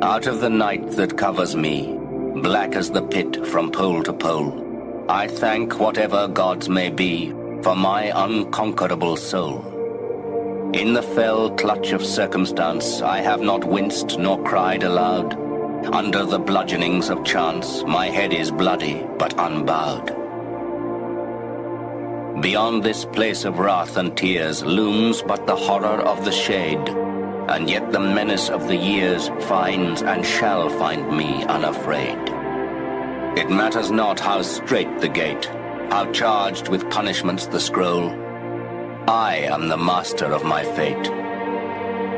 Out of the night that covers me, black as the pit from pole to pole, I thank whatever gods may be for my unconquerable soul. In the fell clutch of circumstance, I have not winced nor cried aloud. Under the bludgeonings of chance, my head is bloody but unbowed. Beyond this place of wrath and tears looms but the horror of the shade, and yet the menace of the years finds and shall find me unafraid. It matters not how strait the gate, how charged with punishments the scroll. I am the master of my fate.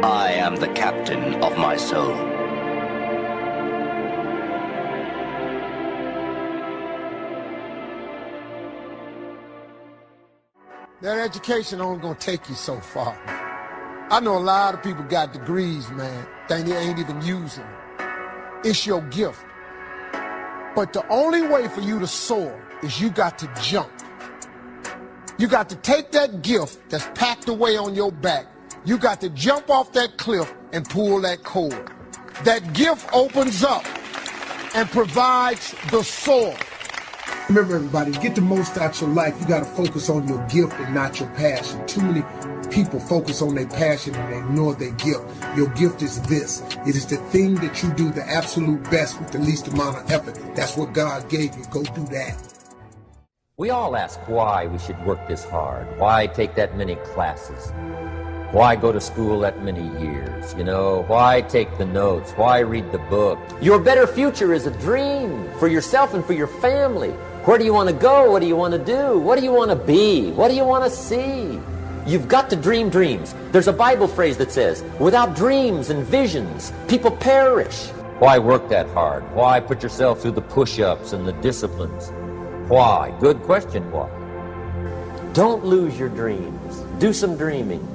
I am the captain of my soul. That education only gonna take you so far. I know a lot of people got degrees, man, they ain't even using it. It's your gift. But the only way for you to soar is you got to jump. You got to take that gift that's packed away on your back. You got to jump off that cliff and pull that cord. That gift opens up and provides the soar. Remember, everybody, to get the most out of your life, you got to focus on your gift and not your passion. Too many people focus on their passion and they ignore their gift. Your gift is this. It is the thing that you do the absolute best with the least amount of effort. That's what God gave you. Go do that. We all ask why we should work this hard. Why take that many classes? Why go to school that many years? You know, why take the notes? Why read the book? Your better future is a dream for yourself and for your family. Where do you want to go? What do you want to do? What do you want to be? What do you want to see? You've got to dream dreams. There's a Bible phrase that says, without dreams and visions, people perish. Why work that hard? Why put yourself through the push-ups and the disciplines? Why? Good question, why? Don't lose your dreams. Do some dreaming.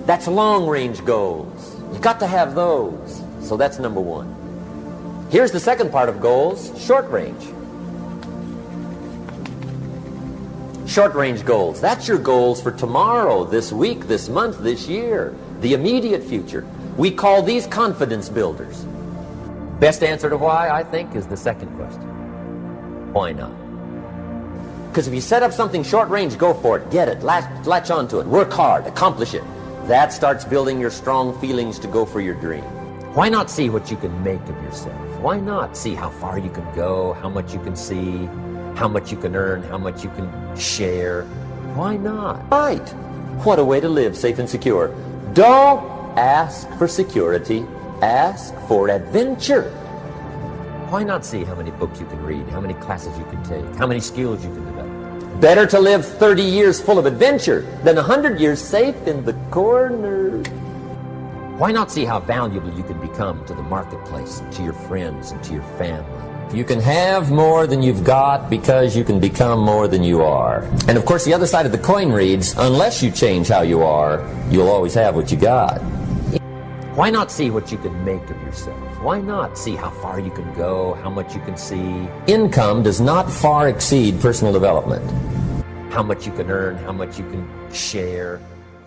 That's long-range goals. You've got to have those. So that's number one. Here's the second part of goals, short range. Short-range goals. That's your goals for tomorrow, this week, this month, this year, the immediate future. We call these confidence builders. Best answer to why, I think, is the second question. Why not? Because if you set up something short-range, go for it, get it, latch onto it, work hard, accomplish it. That starts building your strong feelings to go for your dream. Why not see what you can make of yourself? Why not see how far you can go, how much you can see, how much you can earn, how much you can share? Why not? Right. What a way to live safe and secure. Don't ask for security. Ask for adventure. Why not see how many books you can read, how many classes you can take, how many skills you can develop? Better to live 30 years full of adventure than 100 years safe in the corner. Why not see how valuable you can become to the marketplace, to your friends, and to your family? You can have more than you've got because you can become more than you are. And of course, the other side of the coin reads, unless you change how you are, you'll always have what you got. Why not see what you can make of yourself? Why not see how far you can go, how much you can see? Income does not far exceed personal development. How much you can earn, how much you can share.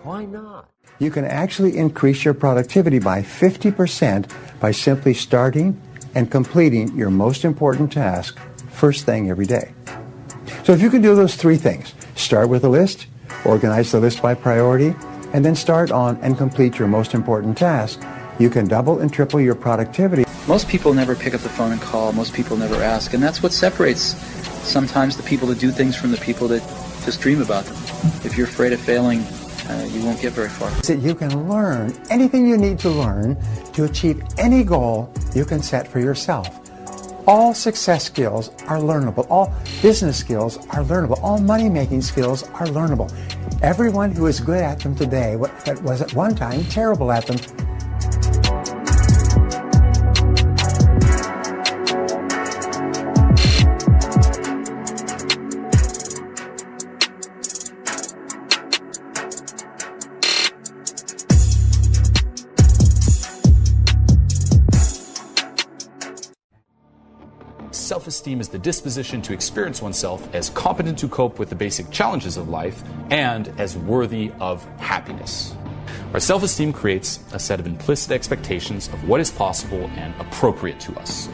Why not? You can actually increase your productivity by 50% by simply starting and completing your most important task first thing every day. So if you can do those three things, start with a list, organize the list by priority, and then start on and complete your most important task, you can double and triple your productivity. Most people never pick up the phone and call. Most people never ask. And that's what separates sometimes the people that do things from the people that just dream about them. If you're afraid of failing, you won't get very far. So you can learn anything you need to learn to achieve any goal you can set for yourself. All success skills are learnable. All business skills are learnable. All money-making skills are learnable. Everyone who is good at them today was at one time terrible at them. Self-esteem is the disposition to experience oneself as competent to cope with the basic challenges of life and as worthy of happiness. Our self-esteem creates a set of implicit expectations of what is possible and appropriate to us.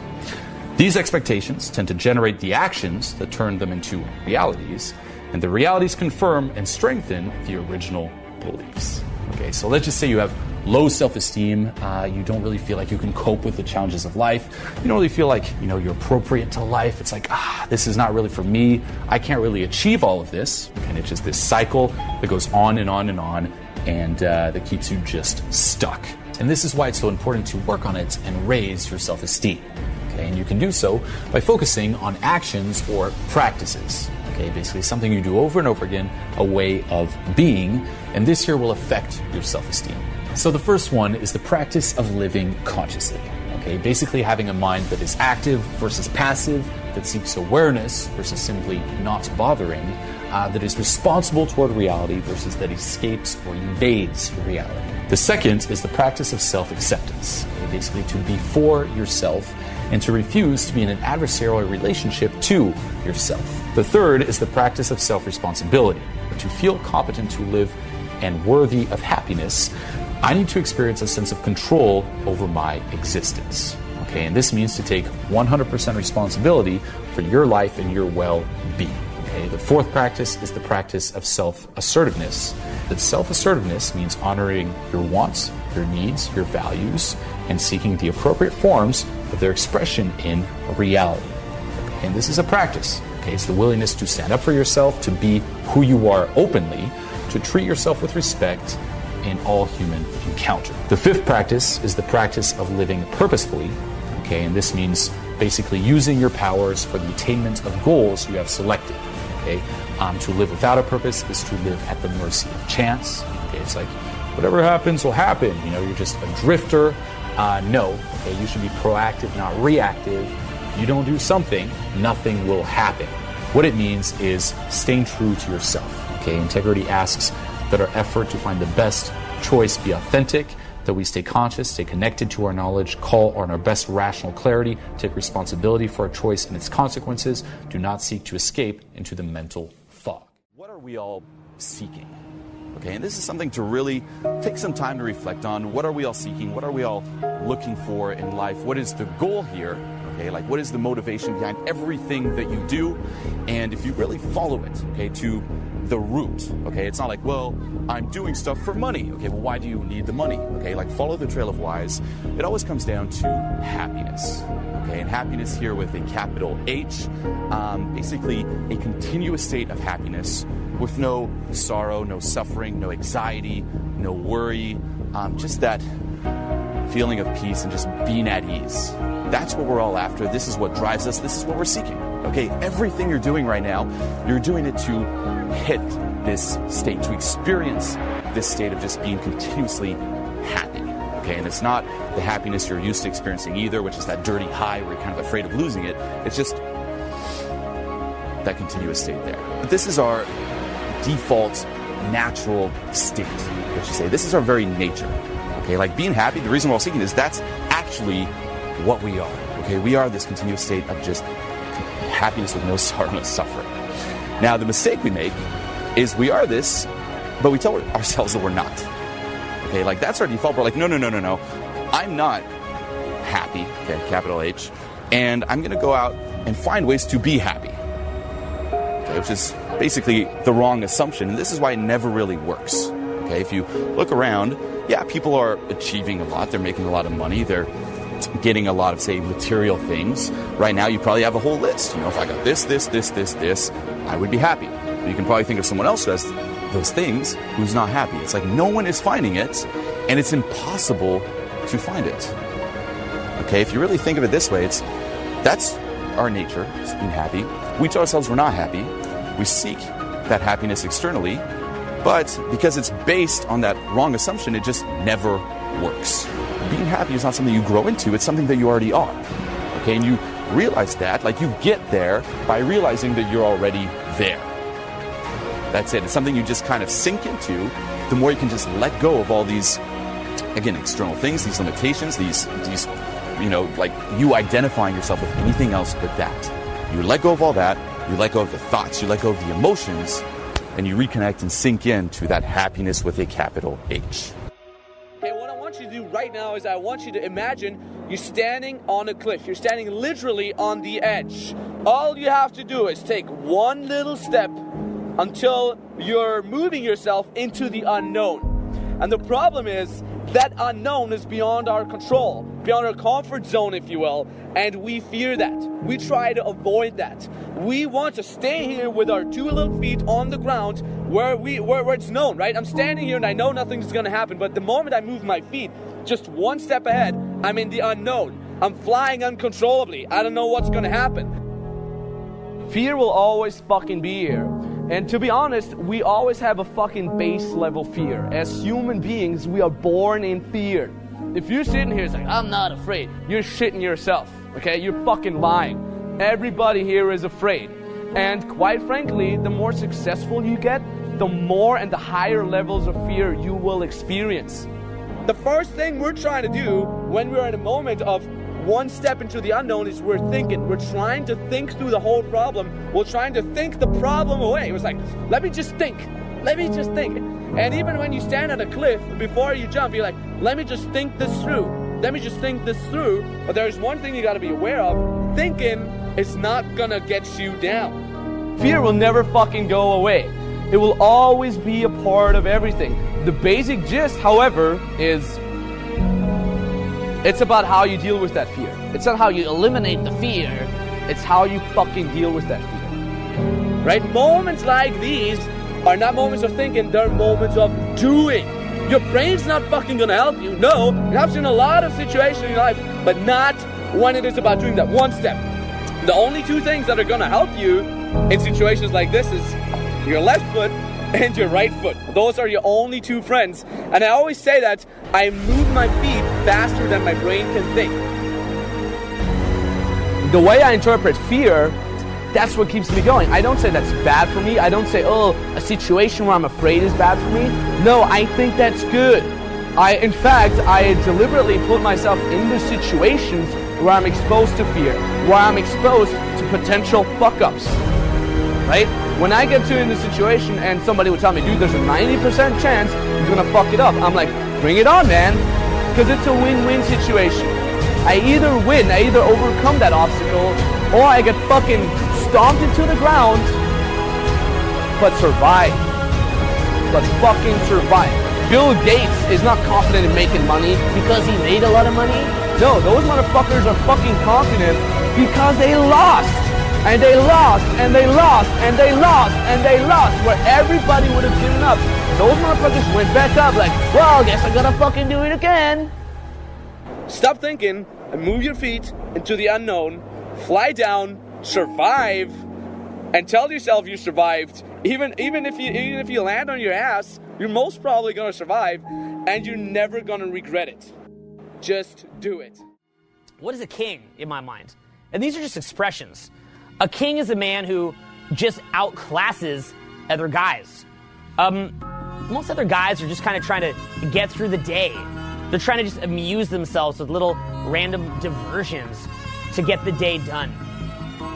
These expectations tend to generate the actions that turn them into realities, and the realities confirm and strengthen the original beliefs. Okay, so let's just say you have low self-esteem, you don't really feel like you can cope with the challenges of life, you don't really feel like you're appropriate to life, it's like, this is not really for me, I can't really achieve all of this, and it's just this cycle that goes on and on and on, and that keeps you just stuck. And this is why it's so important to work on it and raise your self-esteem. Okay, and you can do so by focusing on actions or practices. Okay, basically something you do over and over again, a way of being, and this here will affect your self-esteem. So the first one is the practice of living consciously. Okay, basically having a mind that is active versus passive, that seeks awareness versus simply not bothering, that is responsible toward reality versus that escapes or evades reality. The second is the practice of self-acceptance. Okay, basically to be for yourself and to refuse to be in an adversarial relationship to yourself. The third is the practice of self-responsibility. To feel competent to live and worthy of happiness, I need to experience a sense of control over my existence. Okay, and this means to take 100% responsibility for your life and your well-being. Okay, the fourth practice is the practice of self-assertiveness. That self-assertiveness means honoring your wants, your needs, your values, and seeking the appropriate forms of their expression in reality. Okay, and this is a practice. Okay, it's the willingness to stand up for yourself, to be who you are openly, to treat yourself with respect in all human encounter. The fifth practice is the practice of living purposefully. Okay, and this means basically using your powers for the attainment of goals you have selected. Okay, to live without a purpose is to live at the mercy of chance. Okay, it's like whatever happens will happen. You're just a drifter. No. Okay, you should be proactive, not reactive. If you don't do something, nothing will happen. What it means is staying true to yourself. Okay, integrity asks that our effort to find the best choice be authentic, that we stay conscious, stay connected to our knowledge, call on our best rational clarity, take responsibility for our choice and its consequences, do not seek to escape into the mental fog. What are we all seeking? Okay, and this is something to really take some time to reflect on. What are we all seeking? What are we all looking for in life? What is the goal here? Okay, like what is the motivation behind everything that you do? And if you really follow it, okay, to the root, okay, it's not like, well, I'm doing stuff for money. Okay, well, why do you need the money? Okay, like follow the trail of whys. It always comes down to happiness. Okay, and happiness here with a capital H, basically a continuous state of happiness with no sorrow, no suffering, no anxiety, no worry, just that feeling of peace and just being at ease. That's what we're all after. This is what drives us. This is what we're seeking. Okay, everything you're doing right now, you're doing it to hit this state, to experience this state of just being continuously happy. Okay, and it's not the happiness you're used to experiencing either, which is that dirty high where you're kind of afraid of losing it. It's just that continuous state there. But this is our default natural state, what you say. This is our very nature. Okay, like being happy, the reason we're all seeking is that's actually what we are. Okay, we are this continuous state of just happiness with no sorrow, no suffering. Now, the mistake we make is we are this, but we tell ourselves that we're not. Okay, like that's our default. We're like, no. I'm not happy, okay, capital H, and I'm going to go out and find ways to be happy. Okay, which is basically the wrong assumption, and this is why it never really works. Okay, if you look around, yeah, people are achieving a lot. They're making a lot of money. They're getting a lot of, say, material things. Right now, you probably have a whole list. If I got this, I would be happy. But you can probably think of someone else who has those things who's not happy. It's like no one is finding it, and it's impossible to find it. Okay, if you really think of it this way, that's our nature, is being happy. We tell ourselves we're not happy. We seek that happiness externally, but because it's based on that wrong assumption, it just never works. Being happy is not something you grow into, it's something that you already are. Okay, and you realize that, like you get there by realizing that you're already there. That's it. It's something you just kind of sink into. The more you can just let go of all these, again, external things, these limitations, these like you identifying yourself with anything else but that. You let go of all that, you let go of the thoughts, you let go of the emotions, and you reconnect and sink into that happiness with a capital H. right now is I want you to imagine you're standing on a cliff. You're standing literally on the edge. All you have to do is take one little step until you're moving yourself into the unknown. And the problem is that unknown is beyond our control, beyond our comfort zone, if you will, and we fear that. We try to avoid that. We want to stay here with our two little feet on the ground where it's known, right? I'm standing here and I know nothing's gonna happen, but the moment I move my feet just one step ahead, I'm in the unknown. I'm flying uncontrollably. I don't know what's gonna happen. Fear will always fucking be here. And to be honest, we always have a fucking base level fear. As human beings, we are born in fear. If you're sitting here saying, I'm not afraid, you're shitting yourself, okay? You're fucking lying. Everybody here is afraid. And quite frankly, the more successful you get, the more and the higher levels of fear you will experience. The first thing we're trying to do when we're in a moment of one step into the unknown is we're thinking. We're trying to think through the whole problem. We're trying to think the problem away. It was like, let me just think. Let me just think. And even when you stand on a cliff, before you jump, you're like, let me just think this through. Let me just think this through. But there's one thing you got to be aware of. Thinking is not going to get you down. Fear will never fucking go away. It will always be a part of everything. The basic gist, however, is it's about how you deal with that fear. It's not how you eliminate the fear. It's how you fucking deal with that fear. Right? Moments like these are not moments of thinking, they're moments of doing. Your brain's not fucking gonna help you. No, it helps you in a lot of situations in your life, but not when it is about doing that one step. The only two things that are gonna help you in situations like this is your left foot and your right foot. Those are your only two friends. And I always say that I move my feet faster than my brain can think. The way I interpret fear, that's what keeps me going. I don't say that's bad for me. I don't say, oh, a situation where I'm afraid is bad for me. No, I think that's good. In fact, I deliberately put myself into situations where I'm exposed to fear, where I'm exposed to potential fuck-ups, right? When I get in a situation and somebody would tell me, dude, there's a 90% chance you're gonna fuck it up, I'm like, bring it on, man, because it's a win-win situation. I either win, I either overcome that obstacle, or I get fucking stomped into the ground, but survive. But fucking survive. Bill Gates is not confident in making money because he made a lot of money. No, those motherfuckers are fucking confident because they lost. And they lost, and they lost, and they lost, and they lost, where everybody would have given up. Those motherfuckers went back up like, well, guess I gotta fucking do it again. Stop thinking and move your feet into the unknown. Fly down, survive, and tell yourself you survived. Even if you land on your ass, you're most probably gonna survive, and you're never gonna regret it. Just do it. What is a king in my mind? And these are just expressions. A king is a man who just outclasses other guys. Most other guys are just kind of trying to get through the day. They're trying to just amuse themselves with little random diversions to get the day done.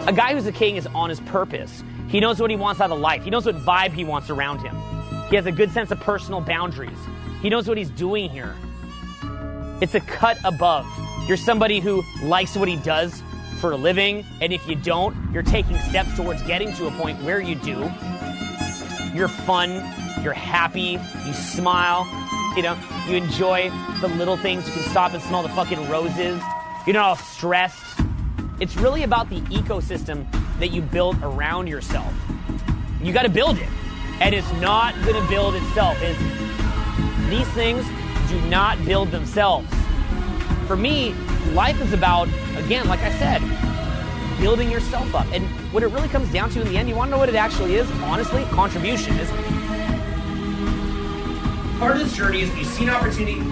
A guy who's a king is on his purpose. He knows what he wants out of life. He knows what vibe he wants around him. He has a good sense of personal boundaries. He knows what he's doing here. It's a cut above. You're somebody who likes what he does for a living, and if you don't, you're taking steps towards getting to a point where you do. You're fun, you're happy, you smile, you enjoy the little things. You can stop and smell the fucking roses. You're not all stressed. It's really about the ecosystem that you build around yourself. You gotta build it, and it's not gonna build itself. These things do not build themselves. For me, life is about, again, like I said, building yourself up. And what it really comes down to in the end, you want to know what it actually is? Honestly, contribution is. Part of this journey is when you see an opportunity,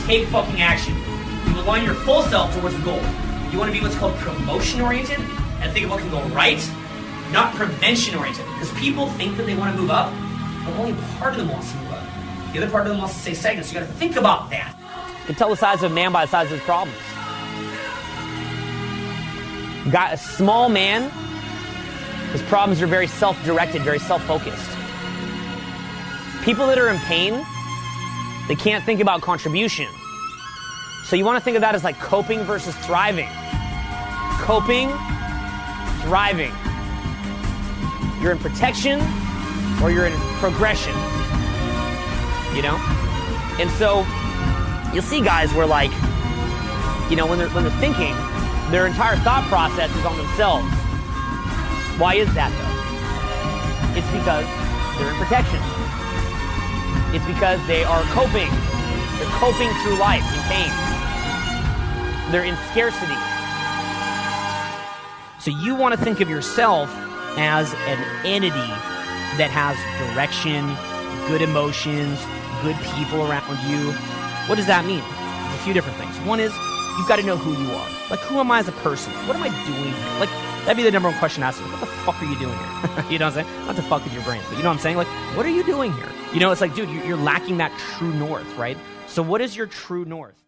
take fucking action. You align your full self towards the goal. You want to be what's called promotion-oriented and think of what can go right, not prevention-oriented. Because people think that they want to move up, but only part of them wants to move up. The other part of them wants to stay stagnant, so you got to think about that. You can tell the size of a man by the size of his problems. Got a small man, his problems are very self-directed, very self-focused. People that are in pain, they can't think about contribution. So you want to think of that as like coping versus thriving. Coping, thriving. You're in protection or you're in progression. You know? And so you'll see guys where like, you know, when they're thinking, their entire thought process is on themselves. Why is that though? It's because they're in protection. It's because they are coping. They're coping through life in pain. They're in scarcity. So you want to think of yourself as an entity that has direction, good emotions, good people around you. What does that mean? There's a few different things. One is you've got to know who you are. Like, who am I as a person? What am I doing here? Like, that'd be the number one question to ask. What the fuck are you doing here? You know what I'm saying? Not to fuck with your brain, but you know what I'm saying? Like, what are you doing here? You know, it's like, dude, you're lacking that true north, right? So what is your true north?